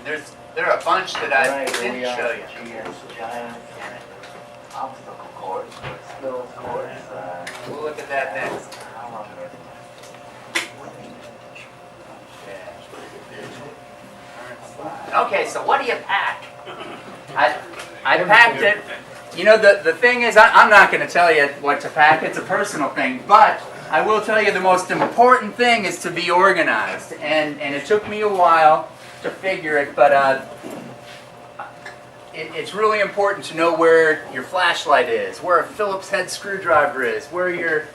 there are a bunch that I didn't we show you. giant obstacle course, skills course. We'll look at that next. How long is it? Okay, so what do you pack? I packed it. You know, the thing is, I'm not going to tell you what to pack. It's a personal thing. But I will tell you the most important thing is to be organized. And it took me a while to figure it, but it's really important to know where your flashlight is, where a Phillips head screwdriver is, where your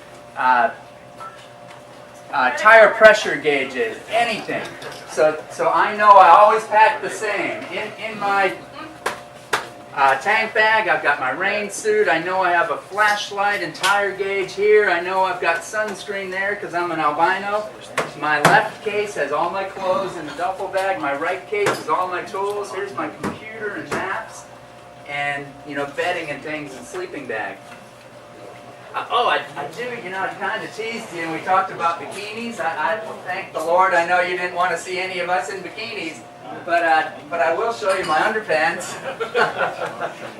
tire pressure gauge is, anything. So I know I always pack the same. In my tank bag, I've got my rain suit. I know I have a flashlight and tire gauge here. I know I've got sunscreen there because I'm an albino. My left case has all my clothes in the duffel bag. My right case is all my tools. Here's my computer and maps, and bedding and things and sleeping bag. I do, I kind of teased you and we talked about bikinis. I thank the Lord, I know you didn't want to see any of us in bikinis, but I will show you my underpants.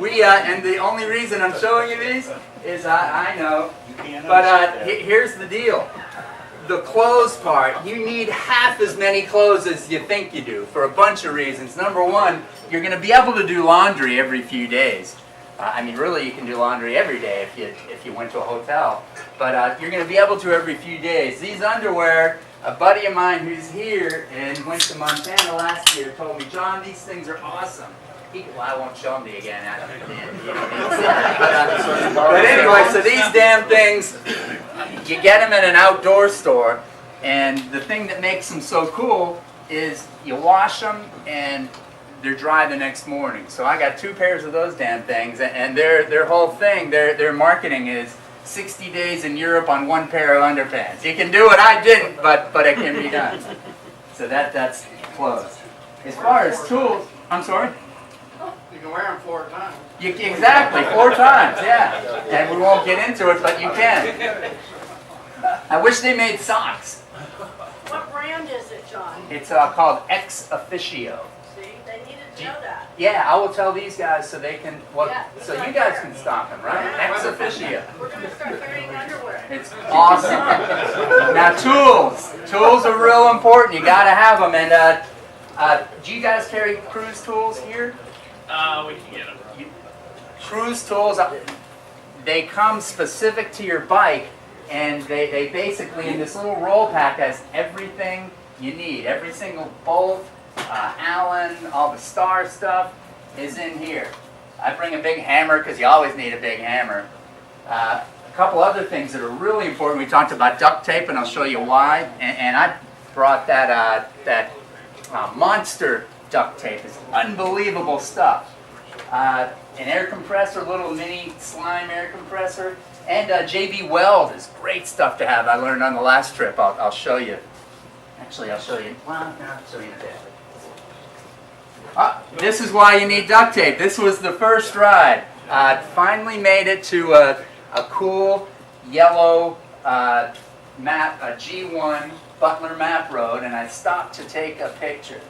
And the only reason I'm showing you these is I know, but here's the deal. The clothes part, you need half as many clothes as you think you do for a bunch of reasons. Number one, you're going to be able to do laundry every few days. Really, you can do laundry every day if you went to a hotel. But you're going to be able to every few days. These underwear, a buddy of mine who's here and went to Montana last year told me, John, these things are awesome. I won't show them to you again. But anyway, so these damn things, you get them at an outdoor store. And the thing that makes them so cool is you wash them and they're dry the next morning. So I got 2 pairs of those damn things, and their whole thing, their marketing is 60 days in Europe on 1 pair of underpants. You can do it, I didn't, but it can be done. So that's clothes. As far as tools, I'm sorry? You can wear them 4 times. Exactly, 4 times, yeah. And we won't get into it, but you can. I wish they made socks. What brand is it, John? It's called Ex Officio. They needed to know that. Yeah, I will tell these guys so they can, Yeah, so you guys can stock them, right? Yeah. Ex Officio. We're going to start carrying underwear. It's awesome. Now tools. Tools are real important. You got to have them. And do you guys carry cruise tools here? We can get them. Cruise tools, they come specific to your bike, and they basically, in this little roll pack, has everything you need. Every single bolt, Allen, all the star stuff is in here. I bring a big hammer because you always need a big hammer. A couple other things that are really important. We talked about duct tape, and I'll show you why. And I brought that monster duct tape. It's unbelievable stuff. An air compressor, little mini slime air compressor, and JB Weld is great stuff to have. I learned on the last trip. I'll show you. Actually, I'll show you. Well, I'll show you in a bit. This is why you need duct tape. This was the first ride. Finally made it to a cool yellow map, a G1 Butler map road, and I stopped to take a picture.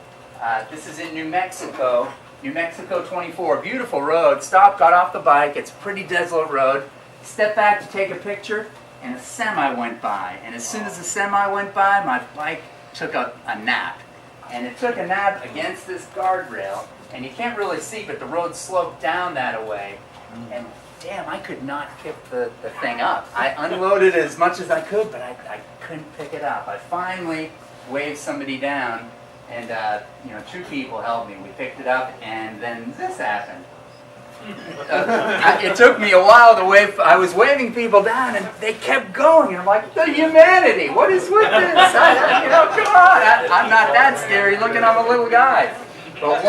This is in New Mexico 24. Beautiful road. Stopped, got off the bike. It's a pretty desolate road. Stepped back to take a picture, and a semi went by. And as soon as the semi went by, my bike took a nap. And it took a nap against this guardrail, and you can't really see, but the road sloped down that way. And damn, I could not pick the thing up. I unloaded as much as I could, but I couldn't pick it up. I finally waved somebody down, and 2 people helped me. We picked it up, and then this happened. It took me a while to wave. I was waving people down, and they kept going. And I'm like, the humanity, what is with this? Come on. I'm not that scary looking. I'm a little guy. But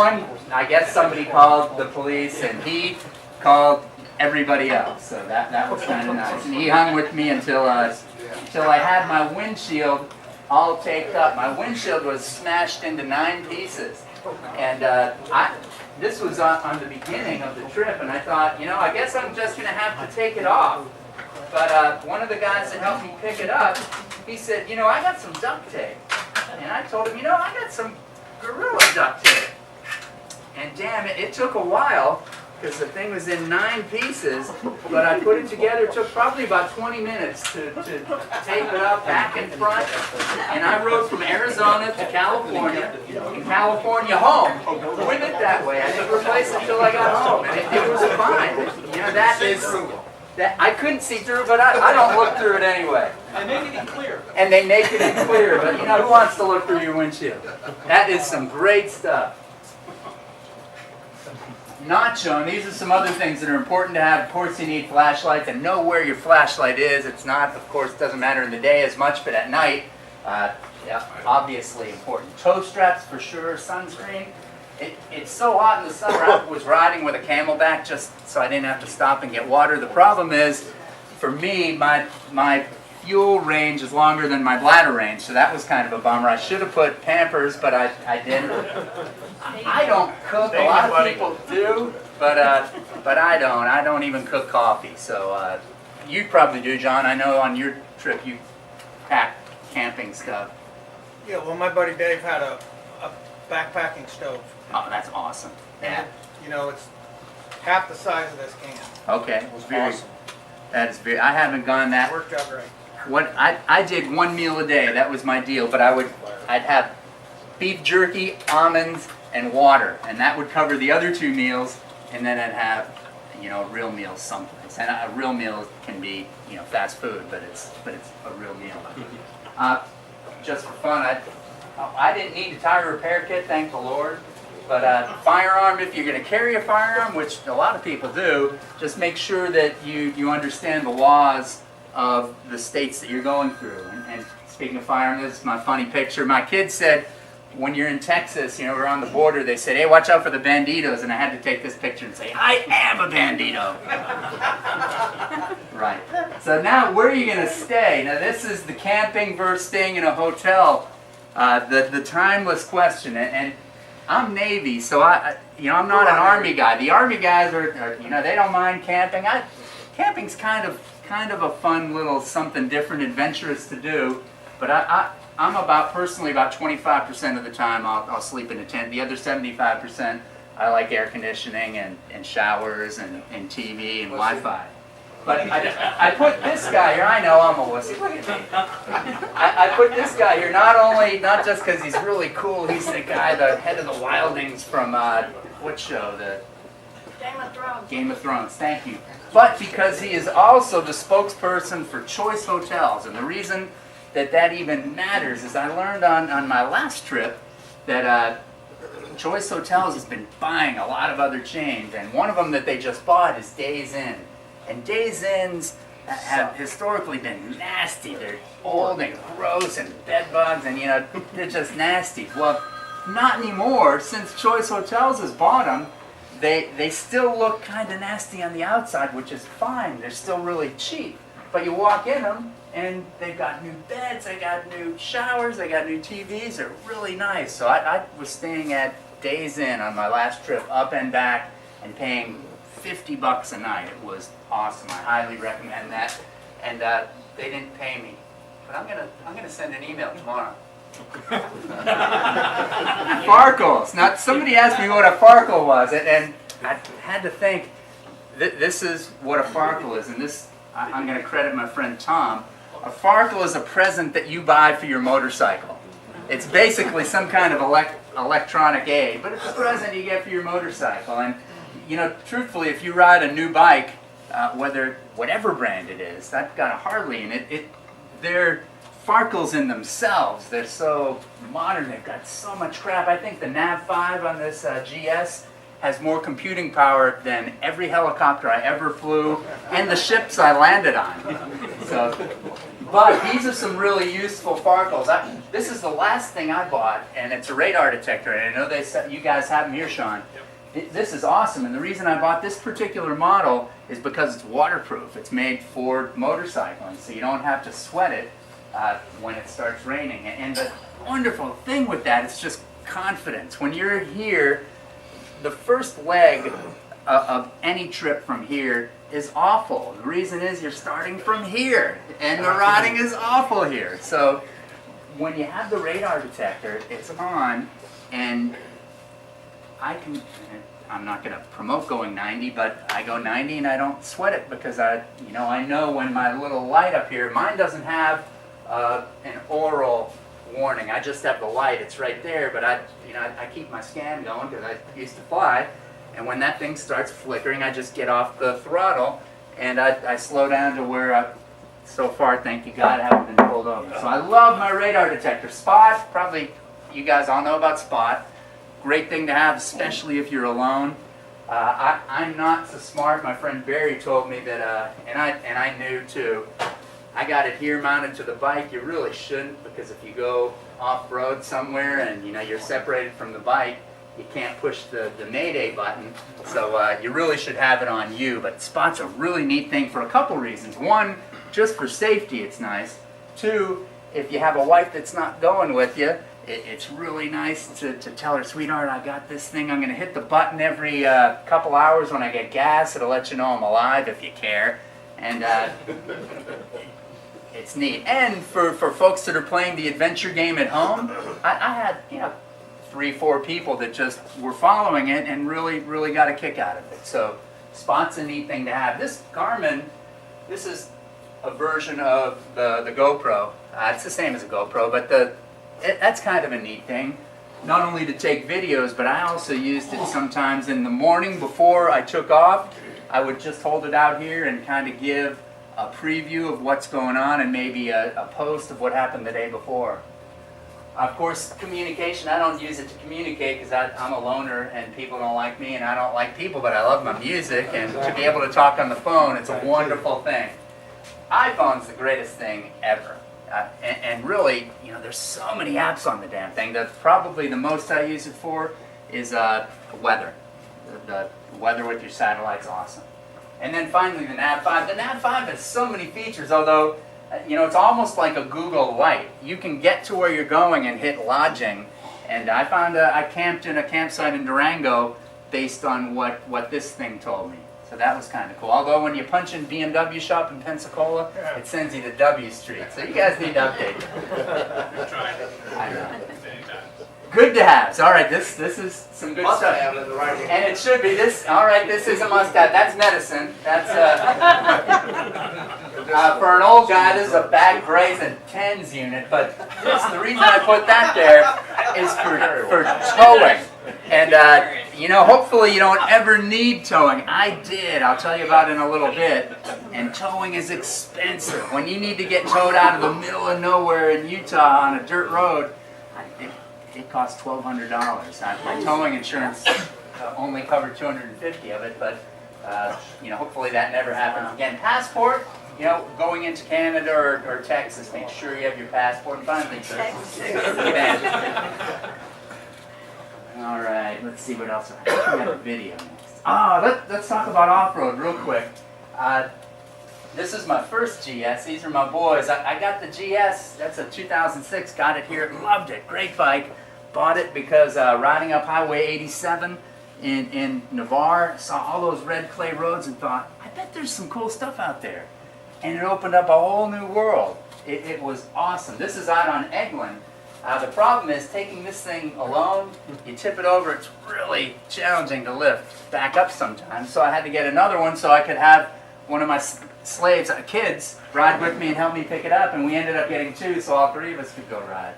I guess somebody called the police, and he called everybody else. So that was kind of nice. And he hung with me until I had my windshield all taped up. My windshield was smashed into 9 pieces. And this was on the beginning of the trip, and I thought, I guess I'm just going to have to take it off. But one of the guys that helped me pick it up, he said, I got some duct tape. And I told him, I got some Gorilla duct tape. And damn it, it took a while because the thing was in 9 pieces, but I put it together. It took probably about 20 minutes to tape it up back and front. And I rode from Arizona to California, and California home with it that way. I didn't replace it until I got home, and it was fine. You know, that I couldn't see through, but I don't look through it anyway. And making it clear. And they make it clear, but you know, who wants to look through your windshield? That is some great stuff. Not shown, these are some other things that are important to have. Of course, you need flashlights and know where your flashlight is. It's not, of course, doesn't matter in the day as much, but at night, yeah, obviously important. Toe straps for sure, sunscreen. It's so hot in the summer. I was riding with a Camelback just so I didn't have to stop and get water. The problem is, for me, my fuel range is longer than my bladder range, so that was kind of a bummer. I should have put Pampers, but I didn't. I don't cook. A lot of people do, but I don't. I don't even cook coffee. So you probably do, John. I know on your trip you pack camping stuff. Yeah, well, my buddy Dave had a backpacking stove. Oh, that's awesome. Yeah. You know, it's half the size of this can. Okay. It was Very. awesome. That is very. I haven't gone It that. worked out great. What I did 1 meal a day. That was my deal. But I'd have beef jerky, almonds, and water, and that would cover the other 2 meals. And then I'd have, you know, a real meal someplace. And a real meal can be, you know, fast food, but it's a real meal. Just for fun, I didn't need a tire repair kit, thank the Lord. But firearm, if you're going to carry a firearm, which a lot of people do, just make sure that you understand the laws of the states that you're going through. And speaking of firearm, this is my funny picture. My kid said, when you're in Texas, you know, we're on the border, they said, hey, watch out for the Bandidos. And I had to take this picture and say, I am a Bandito. Right. So now, where are you going to stay? Now, this is the camping versus staying in a hotel. The timeless question. And I'm Navy, so I'm not an Army guy. The Army guys are you know, they don't mind camping. Camping's kind of a fun little something different, adventurous to do. But I'm personally about 25% of the time I'll sleep in a tent. The other 75% I like air conditioning and showers and TV and Wi-Fi. But I put this guy here. I know I'm a wussy. Look at me. I put this guy here not just because he's really cool. He's the guy, the head of the Wildings from what show? The Game of Thrones. Game of Thrones. Thank you. But because he is also the spokesperson for Choice Hotels, and the reason that even matters is I learned on my last trip that Choice Hotels has been buying a lot of other chains, and one of them that they just bought is Days Inn. And Days Inns have historically been nasty. They're old and gross and bed bugs, and you know, they're just nasty. Well, not anymore. Since Choice Hotels has bought them, they still look kind of nasty on the outside, which is fine. They're still really cheap. But you walk in them, and they've got new beds, they got new showers, they got new TVs. They're really nice. So I was staying at Days Inn on my last trip, up and back, and paying $50 a night. It was awesome. I highly recommend that. And they didn't pay me, but I'm gonna send an email tomorrow. Farkles. Now, somebody asked me what a Farkle was, and I had to think. This is what a Farkle is, and this I'm going to credit my friend Tom. A Farkle is a present that you buy for your motorcycle. It's basically some kind of electronic aid, but it's a present you get for your motorcycle. And you know, truthfully, if you ride a new bike, whatever brand it is, I've got a Harley, and they're Farkles in themselves. They're so modern. They've got so much crap. I think the Nav5 on this GS has more computing power than every helicopter I ever flew and the ships I landed on. So, but these are some really useful Farkles. This is the last thing I bought, and it's a radar detector. And I know you guys have them here, Sean. This is awesome, and the reason I bought this particular model is because it's waterproof. It's made for motorcycling, so you don't have to sweat it when it starts raining. And the wonderful thing with that is just confidence. When you're here, the first leg of any trip from here is awful. The reason is you're starting from here, and the riding is awful here. So when you have the radar detector, it's on, and I'm not going to promote going 90, but I go 90 and I don't sweat it because I know when my little light up here, mine doesn't have an aural warning. I just have the light. It's right there, but I keep my scan going because I used to fly, and when that thing starts flickering, I just get off the throttle and I slow down to where so far, thank you God, I haven't been pulled over. So I love my radar detector. Spot, probably you guys all know about Spot. Great thing to have, especially if you're alone. I'm not so smart. My friend Barry told me that, and I knew too. I got it here mounted to the bike. You really shouldn't, because if you go off-road somewhere and you're separated from the bike, you can't push the Mayday button. So you really should have it on you. But Spot's a really neat thing for a couple reasons. One, just for safety, it's nice. Two, if you have a wife that's not going with you, it's really nice to tell her, sweetheart, I got this thing. I'm going to hit the button every couple hours when I get gas. It'll let you know I'm alive if you care. And it's neat. And for folks that are playing the adventure game at home, I had 3-4 people that just were following it and really got a kick out of it. So Spot's a neat thing to have. This Garmin, this is a version of the GoPro. It's the same as a GoPro, but that's kind of a neat thing. Not only to take videos, but I also used it sometimes in the morning before I took off. I would just hold it out here and kind of give a preview of what's going on and maybe a post of what happened the day before. Of course, communication, I don't use it to communicate because I'm a loner and people don't like me and I don't like people, but I love my music, and to be able to talk on the phone, it's a wonderful thing. iPhone's the greatest thing ever. And really, there's so many apps on the damn thing. Probably the most I use it for is weather. The weather with your satellite's awesome. And then finally the Nav5. The Nav5 has so many features, although it's almost like a Google Lite. You can get to where you're going and hit lodging. And I found I camped in a campsite in Durango based on what this thing told me. So that was kind of cool. Although when you punch in BMW shop in Pensacola, it sends you to W Street. So you guys need to update it. I know. Good to have. All right, this is some good stuff. And it should be this. All right, this is a must-have. That's medicine. That's for an old guy. This is a back brace and TENS unit. But the reason I put that there is for towing. And hopefully you don't ever need towing. I did. I'll tell you about it in a little bit. And towing is expensive. When you need to get towed out of the middle of nowhere in Utah on a dirt road, it costs $1,200. My towing insurance only covered $250 of it, but hopefully that never happens again. Passport, going into Canada or Texas, make sure you have your passport. And finally, all right, let's see what else. I think we got a video next. Let's talk about off-road real quick. This is my first GS. These are my boys. I got the GS. That's a 2006. Got it here. Loved it. Great bike. Bought it because riding up Highway 87 in Navarre, saw all those red clay roads and thought, I bet there's some cool stuff out there. And it opened up a whole new world. It was awesome. This is out on Eglin. The problem is taking this thing alone, you tip it over, it's really challenging to lift back up sometimes. So I had to get another one so I could have one of my slaves, kids, ride with me and help me pick it up. And we ended up getting 2 so all 3 of us could go ride.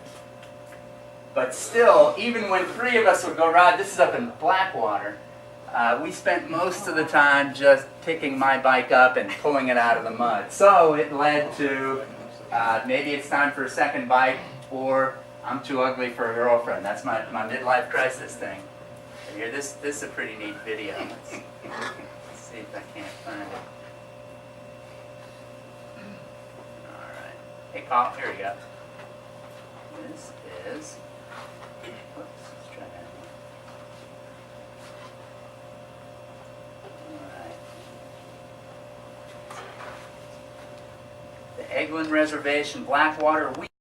But still, even when 3 of us would go ride, this is up in Blackwater, we spent most of the time just picking my bike up and pulling it out of the mud. So it led to maybe it's time for a second bike, or I'm too ugly for a girlfriend. That's my midlife crisis thing. And here, this is a pretty neat video. Let's see if I can't find it. All right. Hey, Carl, here we go. This is... Whoops, let's try that. All right. The Eglin Reservation, Blackwater.